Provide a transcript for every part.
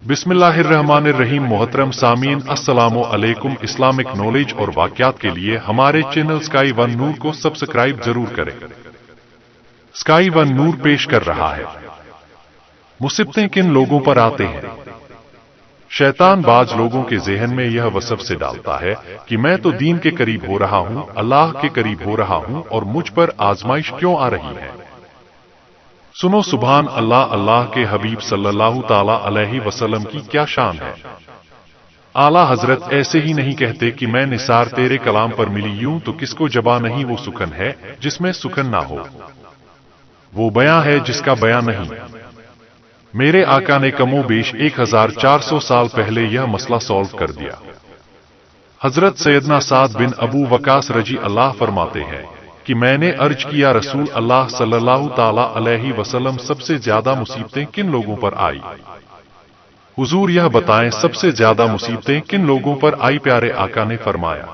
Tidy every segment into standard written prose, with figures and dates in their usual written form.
बिस्मिल्लाहिर्रहमानिर्रहीम। मोहतरम सामीन, अस्सलामु अलैकुम। इस्लामिक नॉलेज और वाक़यात के लिए हमारे चैनल स्काई वन नूर को सब्सक्राइब जरूर करें। स्काई वन नूर पेश कर रहा है मुसीबतें किन लोगों पर आते हैं। शैतान बाज लोगों के ज़हन में यह वसवसे डालता है कि मैं तो दीन के करीब हो रहा हूं, अल्लाह के करीब हो रहा हूं, और मुझ पर आजमाइश क्यों आ रही है। सुनो सुभान अल्लाह, अल्लाह के हबीब सल्लल्लाहु ताला अलैहि वसल्लम की क्या शान है। आला हजरत ऐसे ही नहीं कहते कि मैं निसार तेरे कलाम पर मिली यूं तो किसको जबा नहीं, वो सुकन है जिसमें सुकन ना हो, वो बयां है जिसका बयां नहीं। मेरे आका ने कमोबेश 1400 साल पहले यह मसला सॉल्व कर दिया। हजरत सैयदना साद बिन अबू वकास रजी अल्लाह फरमाते हैं कि मैंने अर्ज किया, रसूल अल्लाह सल्लल्लाहु ताला अलैहि वसल्लम, सबसे ज्यादा मुसीबतें किन लोगों पर आई। हुजूर यह बताएं सबसे ज्यादा मुसीबतें किन लोगों पर आई। प्यारे आका ने फरमाया,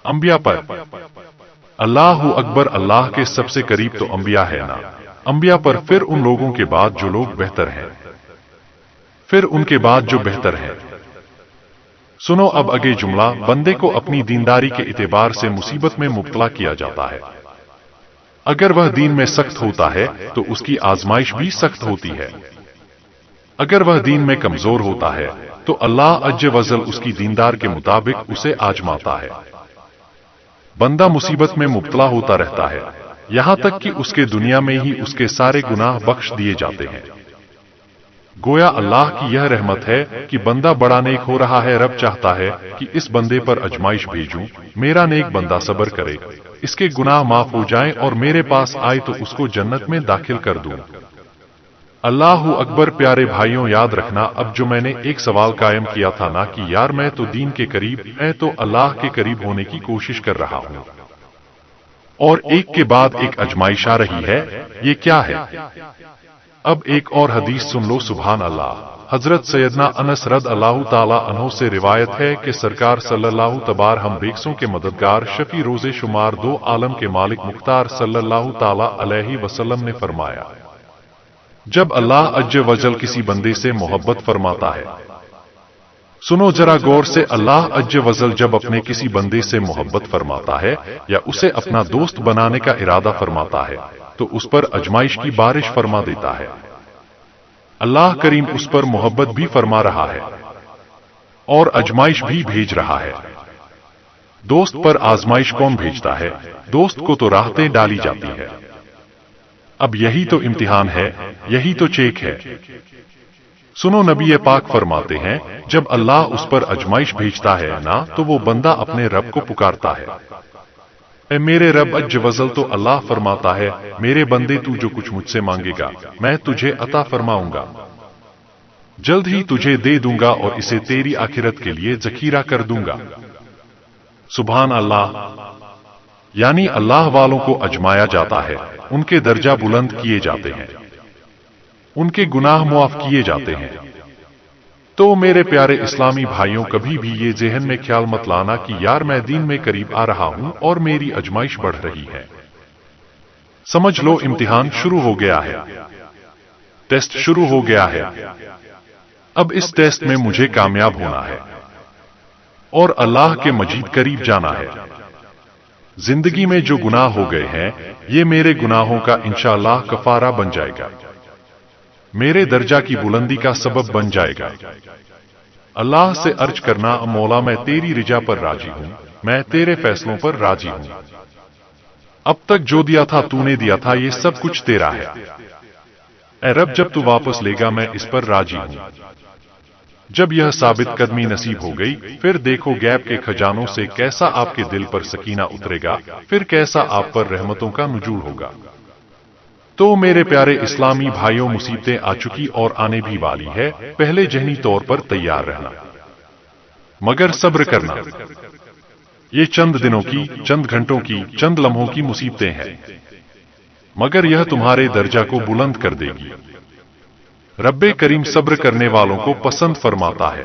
अंबिया पर। अल्लाहु अकबर, अल्लाह के सबसे करीब तो अंबिया है ना। अंबिया पर, फिर उन लोगों के बाद जो लोग बेहतर हैं, फिर उनके बाद जो बेहतर हैं। सुनो अब आगे जुमला। बंदे को अपनी दीनदारी के इतेबार से मुसीबत में मुब्तला किया जाता है। अगर वह दीन में सख्त होता है तो उसकी आजमाइश भी सख्त होती है। अगर वह दीन में कमजोर होता है तो अल्लाह अज्ज वजल उसकी दीनदार के मुताबिक उसे आजमाता है। बंदा मुसीबत में मुब्तला होता रहता है, यहां तक कि उसके दुनिया में ही उसके सारे गुनाह बख्श दिए जाते हैं। गोया अल्लाह की यह रहमत है कि बंदा बड़ा नेक हो रहा है। रब चाहता है कि इस बंदे पर अजमाइश भेजूं, मेरा नेक बंदा सब्र करे, इसके गुनाह माफ हो जाएं और मेरे पास आए तो उसको जन्नत में दाखिल कर दूं। अल्लाहु अकबर। प्यारे भाइयों, याद रखना, अब जो मैंने एक सवाल कायम किया था ना कि यार मैं तो दीन के करीब, मैं तो अल्लाह के करीब होने की कोशिश कर रहा हूं और एक के बाद एक अजमाइश आ रही है, ये क्या है। अब एक और हदीस सुन लो। सुभान अल्लाह। हजरत सैयदना अनस रद अल्लाहु ताला अन्हु से रिवायत है कि सरकार सल्लल्लाहु तबार हम बेकसों के मददगार, शफी रोजे शुमार, दो आलम के मालिक मुख्तार सल्लल्लाहु ताला अलैहि वसल्लम ने फरमाया, जब अल्लाह अज्ज वजल किसी बंदे से मोहब्बत फरमाता है, सुनो जरा गौर से, अल्लाह अज्ज वजल जब अपने किसी बंदे से मोहब्बत फरमाता है या उसे अपना दोस्त बनाने का इरादा फरमाता है तो उस पर अजमाइश की बारिश फरमा देता है। अल्लाह करीम उस पर मोहब्बत भी फरमा रहा है और अजमाइश भी भेज रहा है। दोस्त पर आजमाइश कौन भेजता है? दोस्त को तो राहतें डाली जाती है। अब यही तो इम्तिहान है, यही तो चेक है। सुनो, नबी पाक फरमाते हैं, जब अल्लाह उस पर अजमाइश भेजता है ना तो वो बंदा अपने रब को पुकारता है, ए मेरे रब अज्ज वजल। तो अल्लाह फरमाता है, मेरे बंदे तू जो कुछ मुझसे मांगेगा मैं तुझे अता फरमाऊंगा, जल्द ही तुझे दे दूंगा और इसे तेरी आखिरत के लिए जखीरा कर दूंगा। सुभान अल्लाह। यानी अल्लाह वालों को अजमाया जाता है, उनके दर्जा बुलंद किए जाते हैं, उनके गुनाह मुआफ किए जाते हैं। तो मेरे प्यारे इस्लामी भाइयों, कभी भी ये ज़हन में ख्याल मत लाना कि यार मैं दीन में करीब आ रहा हूं और मेरी अजमाइश बढ़ रही है। समझ लो, इम्तिहान शुरू हो गया है, टेस्ट शुरू हो गया है। अब इस टेस्ट में मुझे कामयाब होना है और अल्लाह के मजीद करीब जाना है। जिंदगी में जो गुनाह हो गए हैं, ये मेरे गुनाहों का इंशाअल्लाह कफारा बन जाएगा, मेरे दर्जा की बुलंदी का सबब बन जाएगा। अल्लाह से अर्ज करना, मौला मैं तेरी रिजा पर राजी हूं, मैं तेरे फैसलों पर राजी हूं। अब तक जो दिया था तूने दिया था, ये सब कुछ तेरा है। ए रब, जब तू वापस लेगा मैं इस पर राजी हूं। जब यह साबित कदमी नसीब हो गई, फिर देखो गैब के खजानों से कैसा आपके दिल पर सकीना उतरेगा, फिर कैसा आप पर रहमतों का नुजूल होगा। तो मेरे प्यारे इस्लामी भाइयों, मुसीबतें आ चुकी और आने भी वाली है। पहले जहनी तौर पर तैयार रहना, मगर सब्र करना। ये चंद दिनों की, चंद घंटों की, चंद लम्हों की मुसीबतें हैं, मगर यह तुम्हारे दर्जा को बुलंद कर देगी। रब्बे करीम सब्र करने वालों को पसंद फरमाता है।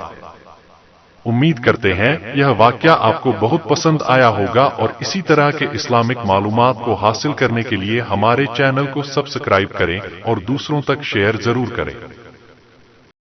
उम्मीद करते हैं यह वाकया आपको बहुत पसंद आया होगा और इसी तरह के इस्लामिक मालूमात को हासिल करने के लिए हमारे चैनल को सब्सक्राइब करें और दूसरों तक शेयर जरूर करें।